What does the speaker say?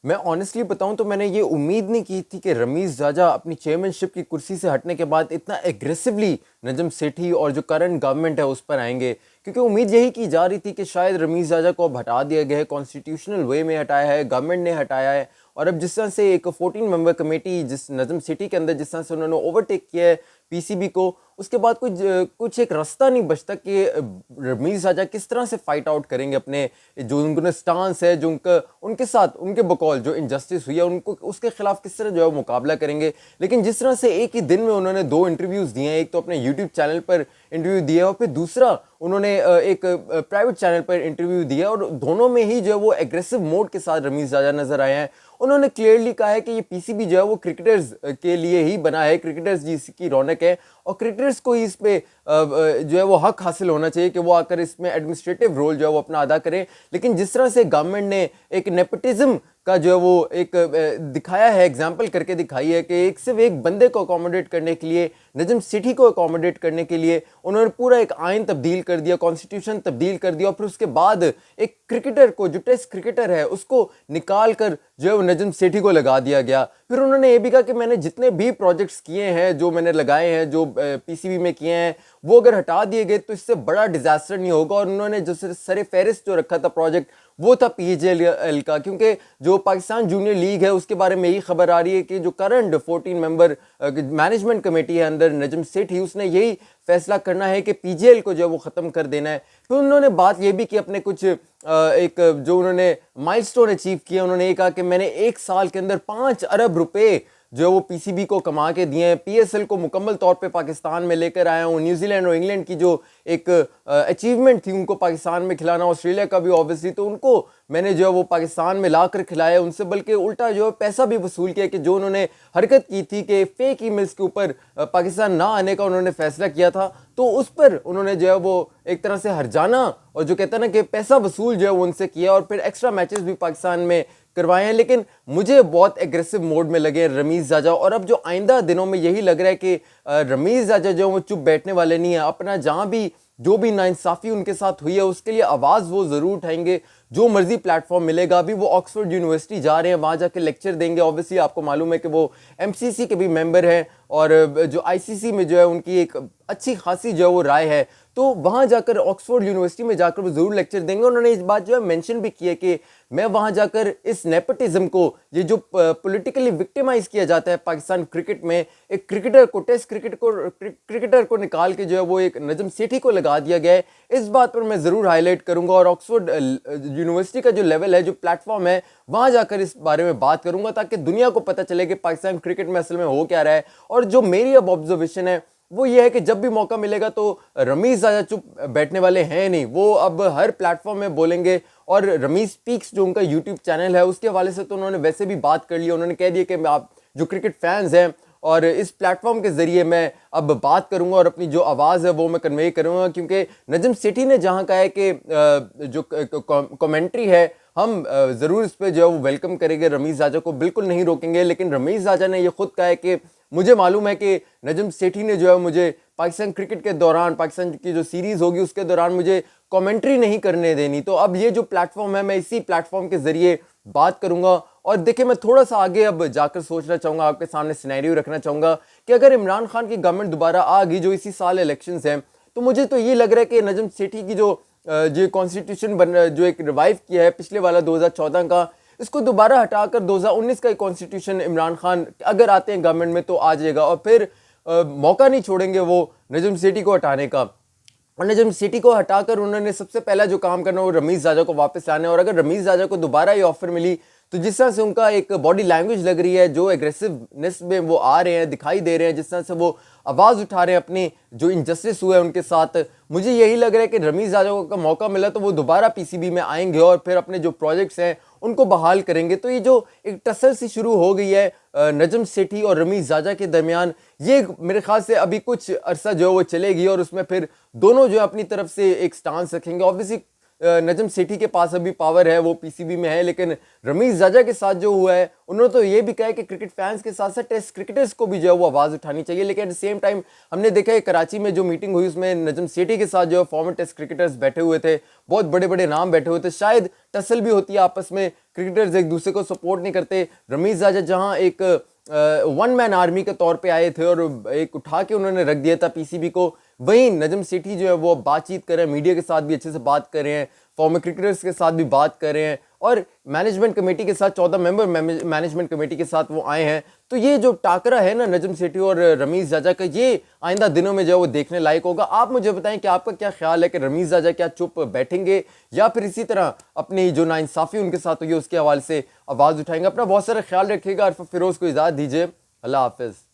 मैं ऑनेस्टली बताऊं तो मैंने ये उम्मीद नहीं की थी कि रमीज़ जाजा अपनी चेयरमैनशिप की कुर्सी से हटने के बाद इतना एग्रेसिवली नजम सेठी और जो करंट गवर्नमेंट है उस पर आएंगे, क्योंकि उम्मीद यही की जा रही थी कि शायद रमीज़ जाजा को अब हटा दिया गया है, कॉन्स्टिट्यूशनल वे में हटाया है, गवर्नमेंट ने हटाया है। और अब जिस तरह से एक 14 मेंबर कमेटी जिस नजम सिटी के अंदर जिस तरह से उन्होंने ओवरटेक किया है पीसीबी को, उसके बाद कुछ एक रास्ता नहीं बचता कि रमीज़ राजा किस तरह से फाइट आउट करेंगे अपने जो उनका स्टांस है, जो उनका उनके साथ उनके बकौल जो इनजस्टिस हुई है उनको उसके खिलाफ किस तरह जो है मुकाबला करेंगे। लेकिन जिस तरह से एक ही दिन में उन्होंने 2 इंटरव्यूज़ दिए हैं, एक तो अपने यूट्यूब चैनल पर इंटरव्यू दिया और फिर दूसरा उन्होंने एक प्राइवेट चैनल पर इंटरव्यू दिया, और दोनों में ही जो है वो एग्रेसिव मोड के साथ रमीज़ राजा नजर आए हैं। उन्होंने क्लियरली कहा है कि ये पीसीबी जो है वो क्रिकेटर्स के लिए ही बना है, क्रिकेटर्स जिसकी रौनक है और क्रिकेटर्स को ही इस पे जो है वो हक हासिल होना चाहिए कि वो आकर इसमें एडमिनिस्ट्रेटिव रोल जो है वो अपना अदा करें। लेकिन जिस तरह से गवर्नमेंट ने एक नेपोटिज्म का जो है वो एक दिखाया है, एग्जाम्पल करके दिखाई है कि एक सिर्फ एक बंदे को अकोमोडेट करने के लिए, नजम सिटी को अकोमोडेट करने के लिए उन्होंने पूरा एक आइन तब्दील कर दिया, कॉन्स्टिट्यूशन तब्दील कर दिया, और फिर उसके बाद एक क्रिकेटर को, जो टेस्ट क्रिकेटर है, उसको निकाल कर जो है वो नजम सेठी को लगा दिया गया। फिर उन्होंने ये भी कहा कि मैंने जितने भी प्रोजेक्ट्स किए हैं, जो मैंने लगाए हैं, जो पीसीबी में किए हैं, वो अगर हटा दिए गए तो इससे बड़ा डिजास्टर नहीं होगा। और उन्होंने जो सरे फहरिस्त जो रखा था प्रोजेक्ट वो था पीएचएल का, क्योंकि जो पाकिस्तान जूनियर लीग है उसके बारे में यही खबर आ रही है कि जो करंट 14 मेंबर मैनेजमेंट कमेटी है अंदर नजम सेठी, उसने यही फैसला करना है कि पीजीएल को जो है वो ख़त्म कर देना है। तो उन्होंने बात ये भी की अपने कुछ एक जो उन्होंने माइलस्टोन अचीव किया, उन्होंने ये कहा कि मैंने 1 साल के अंदर 5 अरब रुपए जो है वो पीसीबी को कमा के दिए हैं, पीएसएल को मुकम्मल तौर पे पाकिस्तान में लेकर आया हूँ, न्यूजीलैंड और इंग्लैंड की जो एक अचीवमेंट थी उनको पाकिस्तान में खिलाना, ऑस्ट्रेलिया का भी ऑब्वियसली, तो उनको मैंने जो है वो पाकिस्तान में ला कर खिलाया उनसे, बल्कि उल्टा जो है पैसा भी वसूल किया कि जो उन्होंने हरकत की थी कि फेक ईमेल्स के ऊपर पाकिस्तान ना आने का उन्होंने फैसला किया था, तो उस पर उन्होंने जो है वो एक तरह से हरजाना और जो कहता है ना कि पैसा वसूल जो है वो उनसे किया, और फिर एक्स्ट्रा मैचेस भी पाकिस्तान में करवाए हैं। लेकिन मुझे बहुत एग्रेसिव मोड में लगे रमीज़ राजा, और अब जो आइंदा दिनों में यही लग रहा है कि रमीज़ राजा जो वो चुप बैठने वाले नहीं है, अपना जहां भी जो भी नाइंसाफ़ी उनके साथ हुई है उसके लिए आवाज़ वो ज़रूर उठाएंगे, जो मर्जी प्लेटफॉर्म मिलेगा। अभी वो ऑक्सफोर्ड यूनिवर्सिटी जा रहे हैं, वहाँ जाके लेक्चर देंगे। ऑब्वियसली आपको मालूम है कि वो एमसीसी के भी मेंबर हैं और जो आईसीसी में जो है उनकी एक अच्छी खासी जो है वो राय है, तो वहाँ जाकर ऑक्सफोर्ड यूनिवर्सिटी में जाकर वो ज़रूर लेक्चर देंगे। उन्होंने इस बात जो है मेंशन भी की है कि मैं वहाँ जाकर इस नेपोटिज्म को, ये जो पॉलिटिकली विक्टिमाइज किया जाता है पाकिस्तान क्रिकेट में, एक क्रिकेटर को, टेस्ट क्रिकेटर को निकाल के जो है वो एक नजम सेठी को लगा दिया गया है, इस बात पर मैं ज़रूर हाईलाइट करूँगा। और ऑक्सफोर्ड यूनिवर्सिटी का जो लेवल है, जो प्लेटफॉर्म है, वहाँ जाकर इस बारे में बात करूँगा ताकि दुनिया को पता चले कि पाकिस्तान क्रिकेट में असल में हो क्या रहा है। और जो मेरी अब ऑब्जर्वेशन है वो ये है कि जब भी मौका मिलेगा तो रमीज़ राजा चुप बैठने वाले हैं नहीं, वो अब हर प्लेटफॉर्म में बोलेंगे। और रमीज़ स्पीक्स जो उनका यूट्यूब चैनल है उसके हवाले से तो उन्होंने वैसे भी बात कर ली, उन्होंने कह दिया कि आप जो क्रिकेट फैंस हैं और इस प्लेटफॉर्म के ज़रिए मैं अब बात करूंगा और अपनी जो आवाज़ है वो मैं कन्वे करूंगा, क्योंकि नजम सेठी ने जहां कहा है कि जो कमेंट्री है हम ज़रूर इस पर जो है वो वेलकम करेंगे, रमीज़ राजा को बिल्कुल नहीं रोकेंगे। लेकिन रमीज़ राजा ने ये खुद कहा है कि मुझे मालूम है कि नजम सेठी ने जो है मुझे पाकिस्तान क्रिकेट के दौरान, पाकिस्तान की जो सीरीज़ होगी उसके दौरान मुझे कमेंट्री नहीं करने देनी, तो अब ये जो प्लेटफॉर्म है मैं इसी प्लेटफॉर्म के ज़रिए बात करूंगा। और देखिए मैं थोड़ा सा आगे अब जाकर सोचना चाहूँगा, आपके सामने सिनेरियो रखना चाहूँगा कि अगर इमरान खान की गवर्नमेंट दोबारा आ गई जो इसी साल इलेक्शंस हैं, तो मुझे तो ये लग रहा है कि नजम सेठी की जो कॉन्स्टिट्यूशन जो एक रिवाइव किया है पिछले वाला 2014 का, इसको दोबारा हटाकर 2019 का कॉन्स्टिट्यूशन इमरान खान अगर आते हैं गवर्नमेंट में तो आ जाएगा, और फिर मौका नहीं छोड़ेंगे वो नजम सेठी को हटाने का। और नजम सेठी को हटाकर उन्होंने सबसे पहला जो काम करना वो रमीज़ राजा को वापस लाना है। और अगर रमीज़ राजा को दोबारा ये ऑफर मिली तो जिस तरह से उनका एक बॉडी लैंग्वेज लग रही है, जो एग्रेसिवनेस में वो आ रहे हैं, दिखाई दे रहे हैं, जिस तरह से वो आवाज़ उठा रहे हैं अपनी जो इनजस्टिस हुआ है उनके साथ, मुझे यही लग रहा है कि रमीज़ राजा को मौका मिला तो वो दोबारा पीसीबी में आएंगे और फिर अपने जो प्रोजेक्ट्स हैं उनको बहाल करेंगे। तो ये जो एक टसल सी शुरू हो गई है नजम सेठी और रमीज़ राजा के दरमियान, ये मेरे ख्याल से अभी कुछ अरसा जो है वो चलेगी और उसमें फिर दोनों जो है अपनी तरफ से एक स्टांस रखेंगे। ऑब्वियसली नजम सेठी के पास अभी पावर है, वो पीसीबी में है, लेकिन रमीज जाजा के साथ जो हुआ है, उन्होंने तो ये भी कहा है कि क्रिकेट फैंस के साथ साथ टेस्ट क्रिकेटर्स को भी जो है वो आवाज़ उठानी चाहिए। लेकिन एट द सेम टाइम हमने देखा है कराची में जो मीटिंग हुई उसमें नजम सेठी के साथ जो है फॉर्मर टेस्ट क्रिकेटर्स बैठे हुए थे, बहुत बड़े बड़े नाम बैठे हुए थे। शायद टसल भी होती है आपस में, क्रिकेटर्स एक दूसरे को सपोर्ट नहीं करते। रमीज जाजा जहां एक वन मैन आर्मी के तौर पे आए थे और एक उठा के उन्होंने रख दिया था पीसीबी को, वहीं नजम सेठी जो है वो बातचीत कर रहे हैं, मीडिया के साथ भी अच्छे से बात कर रहे हैं, फॉर्मर क्रिकेटर्स के साथ भी बात कर रहे हैं और मैनेजमेंट कमेटी के साथ 14 मेंबर मैनेजमेंट कमेटी के साथ वो आए हैं। तो ये जो टाकरा है ना नजम सेठी और रमीज जाजा का, ये आइंदा दिनों में जो है वो देखने लायक होगा। आप मुझे बताएं कि आपका क्या ख्याल है कि रमीज जाजा क्या चुप बैठेंगे या फिर इसी तरह अपनी जो नाइंसाफ़ी उनके साथ हुई उसके हवाले से आवाज़ उठाएंगे? अपना बहुत सारा ख्याल रखिएगा। अरफा फिरोज़ को इजाज़त दीजिए, अल्लाह हाफिज़।